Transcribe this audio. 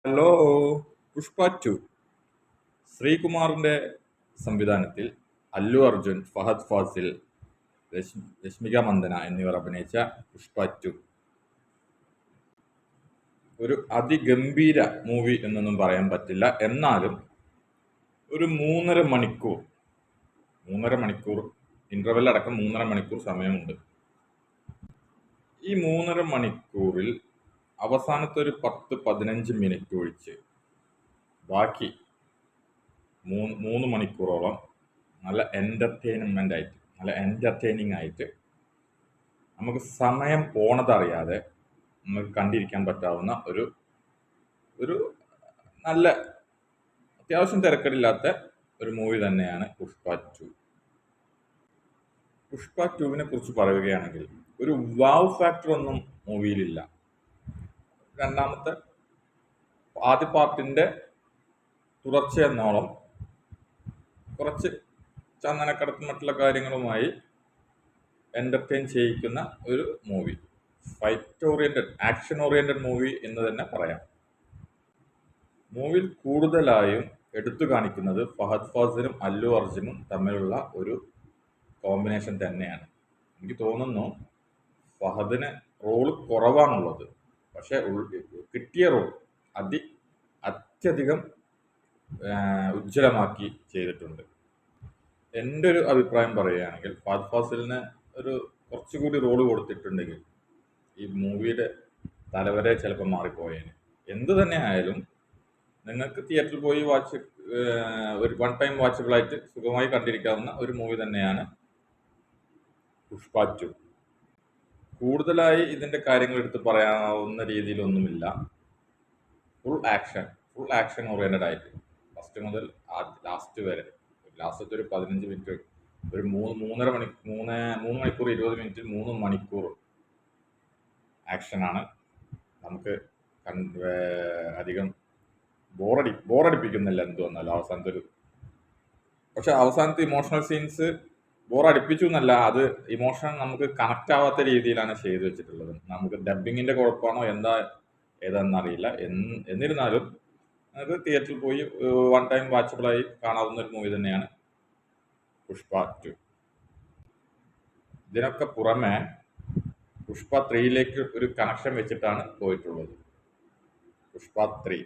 Hello. Pushpa to ശ്രീകുമാറിന്റെ സംവിധാനത്തിൽ അല്ലു അർജുൻ, ഫഹദ് ഫാസിൽ, രശ്മിക മന്ദന എന്നിവർ അഭിനയിച്ച പുഷ്പ ടു ഒരു അതിഗംഭീര മൂവി എന്നൊന്നും പറയാൻ പറ്റില്ല. എന്നാലും ഒരു മൂന്നര മണിക്കൂർ ഇന്റർവെൽ അടക്കം 3.5 മണിക്കൂർ സമയമുണ്ട്. ഈ 3.5 മണിക്കൂറിൽ അവസാനത്തെ ഒരു 10-15 മിനിറ്റ് ഒഴിച്ച് ബാക്കി 3 മണിക്കൂറോളം നല്ല എന്റർടൈനിങ് ആയിട്ട് നമുക്ക് സമയം പോണതറിയാതെ നമുക്ക് കണ്ടിരിക്കാൻ പറ്റാവുന്ന ഒരു ഒരു നല്ല അത്യാവശ്യം തിരക്കടില്ലാത്ത ഒരു മൂവി തന്നെയാണ് പുഷ്പ ടു. പുഷ്പ ടുവിനെ കുറിച്ച് പറയുകയാണെങ്കിൽ ഒരു വാവ് ഫാക്ടർ ഒന്നും മൂവിയിലില്ല. ആദ്യ പാർട്ടിന്റെ തുടർച്ചയെന്നോളം കുറച്ച് ചന്ദനക്കടത്തും മറ്റുള്ള കാര്യങ്ങളുമായി എന്റർടൈൻ ചെയ്യിക്കുന്ന ഒരു movie, fight oriented, action oriented movie എന്ന് തന്നെ പറയാം. മൂവിയിൽ കൂടുതലായും എടുത്തു കാണിക്കുന്നത് ഫഹദ് ഫാസിലും അല്ലു അർജുനും തമ്മിലുള്ള ഒരു കോമ്പിനേഷൻ തന്നെയാണ്. എനിക്ക് തോന്നുന്നു ഫഹദിന് റോള് കുറവാണുള്ളത്, പക്ഷെ കിട്ടിയ റോൾ അത്യധികം ഉജ്ജ്വലമാക്കി ചെയ്തിട്ടുണ്ട്. എൻ്റെ ഒരു അഭിപ്രായം പറയുകയാണെങ്കിൽ ഫഹദ് ഫാസിലിന് ഒരു കുറച്ചുകൂടി റോള് കൊടുത്തിട്ടുണ്ടെങ്കിൽ ഈ മൂവിയുടെ തലവരെ ചിലപ്പോൾ മാറിപ്പോയേനെ. എന്തു തന്നെ ആയാലും നിങ്ങൾക്ക് തിയേറ്ററിൽ പോയി ഒരു വൺ ടൈം വാച്ചബിളായിട്ട് സുഖമായി കണ്ടിരിക്കാവുന്ന ഒരു മൂവി തന്നെയാണ് പുഷ്പ ടു. കൂടുതലായി ഇതിന്റെ കാര്യങ്ങൾ എടുത്ത് പറയാവുന്ന രീതിയിലൊന്നുമില്ല. ഫുൾ ആക്ഷൻ ഓറിയന്റഡ് ആയിട്ട് ഫസ്റ്റ് മുതൽ ലാസ്റ്റ് വരെ, ലാസ്റ്റത്തെ ഒരു 15 മിനിറ്റ്, ഒരു 3 മണിക്കൂർ 20 മിനിറ്റ്, 3 മണിക്കൂർ ആക്ഷനാണ്. നമുക്ക് അധികം ബോറടിപ്പിക്കുന്നില്ല എന്ത് വന്നാലും പക്ഷെ അവസാനത്തെ ഇമോഷണൽ സീൻസ് ബോറടിപ്പിച്ചു എന്നല്ല, അത് ഇമോഷൻ നമുക്ക് കണക്ട് ആവാത്ത രീതിയിലാണ് ചെയ്തു വെച്ചിട്ടുള്ളത്. നമുക്ക് ഡബിങ്ങിന്റെ കുഴപ്പമാണോ ഏതാണെന്നറിയില്ല. എന്നിരുന്നാലും അത് തിയേറ്ററിൽ പോയി വൺ ടൈം വാച്ചബിളായി കാണാവുന്ന ഒരു മൂവി തന്നെയാണ് പുഷ്പ ടു. ഇതിനൊക്കെ പുറമെ പുഷ്പ 3യിലേക്ക് ഒരു കണക്ഷൻ വെച്ചിട്ടാണ് പോയിട്ടുള്ളത്. പുഷ്പ 3